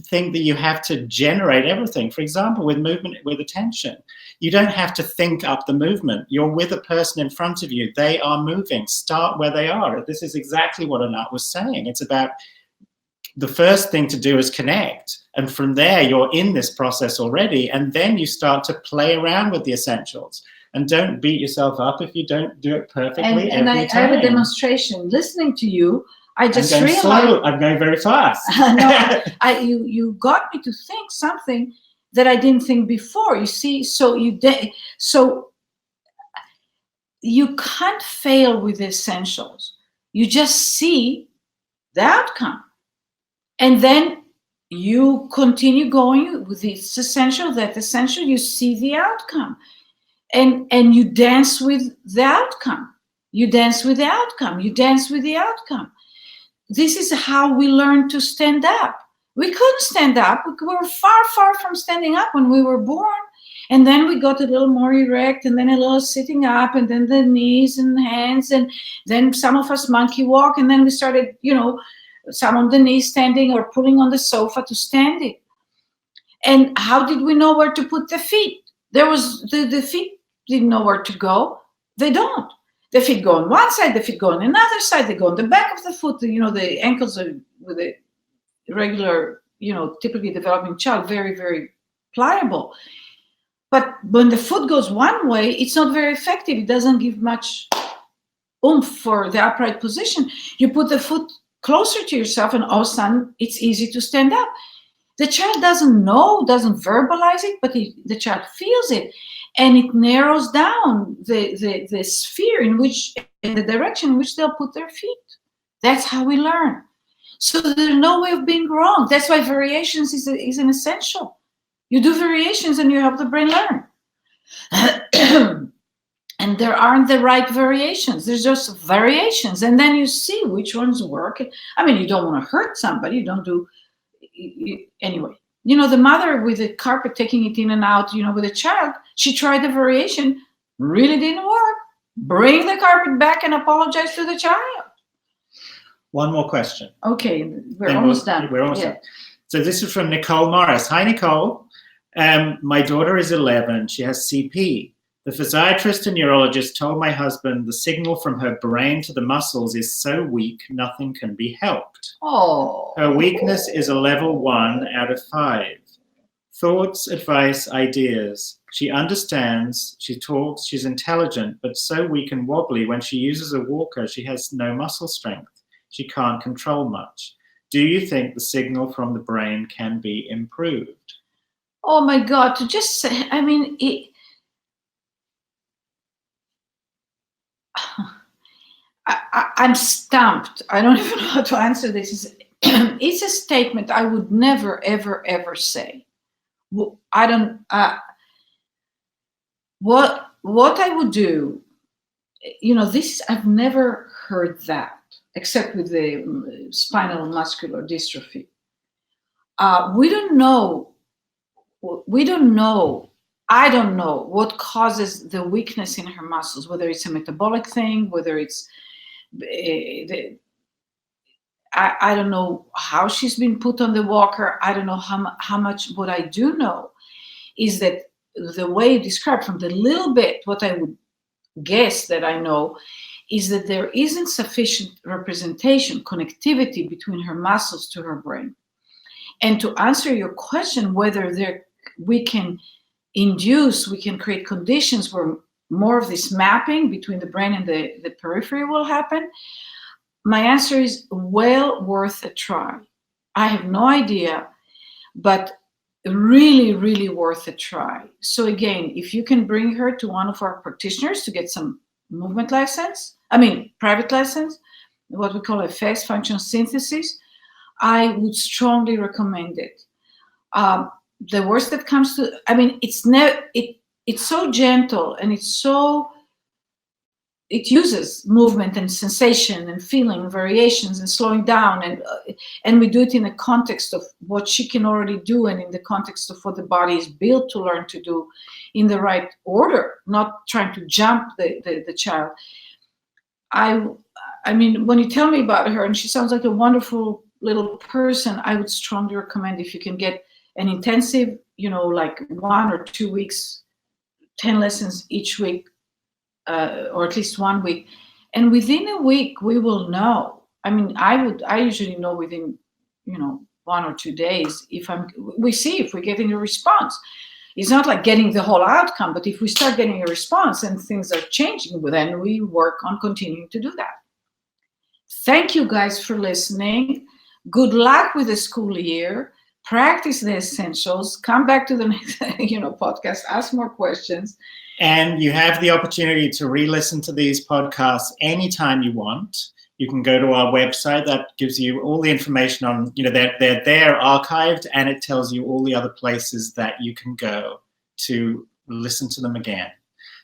[SPEAKER 2] think that you have to generate everything. For example, with movement, with attention, you don't have to think up the movement. You're with a person in front of you. They are moving. Start where they are. This is exactly what Anat was saying. It's about the first thing to do is connect. And from there, you're in this process already. And then you start to play around with the essentials. And don't beat yourself up if you don't do it perfectly
[SPEAKER 3] and
[SPEAKER 2] every
[SPEAKER 3] I
[SPEAKER 2] time.
[SPEAKER 3] have a demonstration. Listening to you, I just
[SPEAKER 2] I'm going
[SPEAKER 3] realized
[SPEAKER 2] slow. I'm going very fast.
[SPEAKER 3] No, you got me to think something that I didn't think before. You see, so you can't fail with the essentials. You just see the outcome, and then you continue going with this essential, that essential. You see the outcome, and you dance with the outcome. You dance with the outcome. You dance with the outcome. This is how we learn to stand up. We couldn't stand up. We were far, far from standing up when we were born. And then we got a little more erect, and then a little sitting up, and then the knees and hands, and then some of us monkey walk, and then we started, some on the knees standing or pulling on the sofa to standing. And how did we know where to put the feet? There was the feet didn't know where to go. They don't. The feet go on one side, the feet go on another side, they go on the back of the foot. The ankles are with a regular, typically developing child, very, very pliable. But when the foot goes one way, it's not very effective. It doesn't give much oomph for the upright position. You put the foot closer to yourself, and all of a sudden, it's easy to stand up. The child doesn't know, doesn't verbalize it, but the child feels it. And it narrows down the sphere in the direction in which they'll put their feet. That's how we learn. So there's no way of being wrong. That's why variations is an essential. You do variations and you help the brain learn. And there aren't the right variations. There's just variations. And then you see which ones work. I mean, you don't want to hurt somebody. You don't do... Anyway. The mother with the carpet taking it in and out, with a child, she tried the variation, really didn't work. Bring the carpet back and apologize to the child.
[SPEAKER 2] One more question.
[SPEAKER 3] Okay, we're almost done.
[SPEAKER 2] We're almost done. So this is from Nicole Morris. Hi, Nicole. My daughter is 11. She has CP. The physiatrist and neurologist told my husband the signal from her brain to the muscles is so weak, nothing can be helped.
[SPEAKER 3] Oh.
[SPEAKER 2] Her weakness is a level 1 out of 5. Thoughts, advice, ideas. She understands, she talks, she's intelligent, but so weak and wobbly. When she uses a walker, she has no muscle strength. She can't control much. Do you think the signal from the brain can be improved?
[SPEAKER 3] Oh my God, to just say, I'm stumped. I don't even know how to answer this. It's a statement I would never, ever, ever say. I don't. What I would do, this I've never heard that except with the spinal muscular dystrophy. We don't know. I don't know what causes the weakness in her muscles, whether it's a metabolic thing, whether it's I don't know how she's been put on the walker. I don't know how much. What I do know is that the way you described, from the little bit, what I would guess that I know, is that there isn't sufficient representation, connectivity between her muscles to her brain. And to answer your question, whether we can create conditions where more of this mapping between the brain and the periphery will happen, my answer is well worth a try. I have no idea, but really, really worth a try. So again, if you can bring her to one of our practitioners to get some movement lessons, private lessons, what we call effects, function synthesis, I would strongly recommend it. The worst that comes to, it's so gentle, and it uses movement and sensation and feeling variations and slowing down, and we do it in the context of what she can already do, and in the context of what the body is built to learn to do in the right order, not trying to jump the child. When you tell me about her, and she sounds like a wonderful little person, I would strongly recommend, if you can get an intensive, like 1 or 2 weeks, 10 lessons each week, or at least 1 week, and within a week we will know. I usually know within 1 or 2 days we see if we're getting a response. It's not like getting the whole outcome, but if we start getting a response and things are changing, then we work on continuing to do that. Thank you guys for listening. Good luck with the school year. Practice the essentials. Come back to the next podcast. Ask more questions.
[SPEAKER 2] And you have the opportunity to re-listen to these podcasts anytime you want. You can go to our website. That gives you all the information on, they're there archived, and it tells you all the other places that you can go to listen to them again.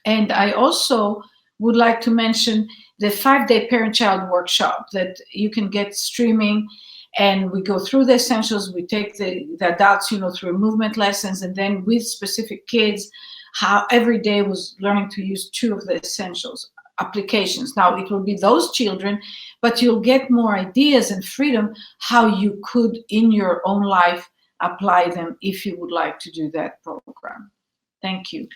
[SPEAKER 3] And I also would like to mention the 5-day parent-child workshop that you can get streaming. And we go through the essentials. We take the adults, through movement lessons, and then with specific kids, how every day was learning to use 2 of the essentials applications. Now it will be those children, but you'll get more ideas and freedom how you could in your own life apply them if you would like to do that program. Thank you.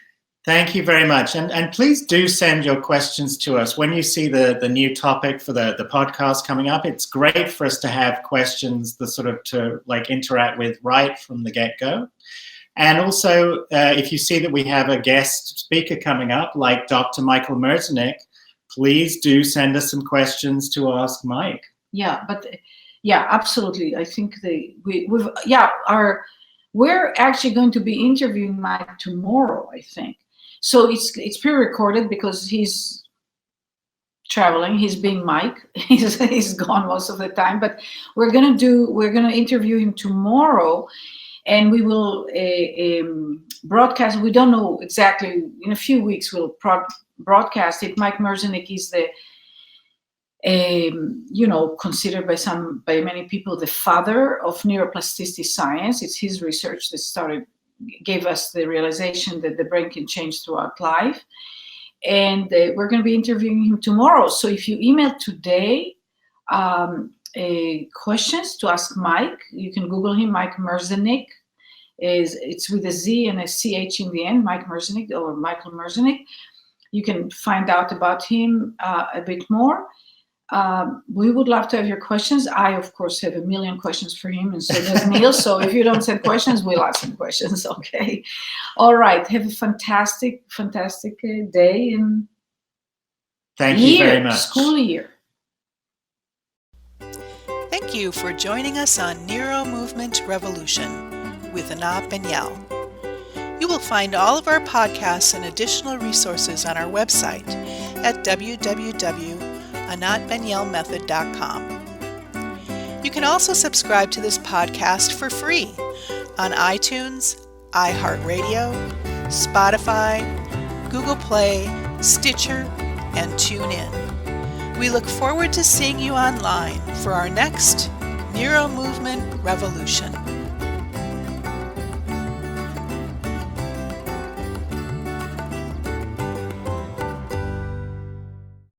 [SPEAKER 2] Thank you very much. And please do send your questions to us. When you see the new topic for the podcast coming up, it's great for us to have questions to interact with right from the get-go. And also, if you see that we have a guest speaker coming up, like Dr. Michael Merzenich, please do send us some questions to ask Mike.
[SPEAKER 3] Yeah, absolutely. I think we're actually going to be interviewing Mike tomorrow, I think. So it's pre-recorded because he's traveling. He's being Mike. He's gone most of the time, but we're gonna interview him tomorrow. And we will broadcast. We don't know exactly. In a few weeks, we'll broadcast it. Mike Merzenich is considered by many people the father of neuroplasticity science. It's his research that gave us the realization that the brain can change throughout life. And we're going to be interviewing him tomorrow. So if you email today questions to ask Mike, you can Google him, Mike Merzenich. It's with a Z and a CH in the end, Mike Merzenich or Michael Merzenich. You can find out about him a bit more. We would love to have your questions. I, of course, have a million questions for him, and so does Neil. So if you don't send questions, we'll ask some questions, okay? All right. Have a fantastic, fantastic day and
[SPEAKER 2] Thank you very much.
[SPEAKER 3] School year.
[SPEAKER 1] Thank you for joining us on NeuroMovement Revolution with Anat Baniel. You will find all of our podcasts and additional resources on our website at www.anatbanielmethod.com. You can also subscribe to this podcast for free on iTunes, iHeartRadio, Spotify, Google Play, Stitcher, and TuneIn. We look forward to seeing you online for our next NeuroMovement Revolution.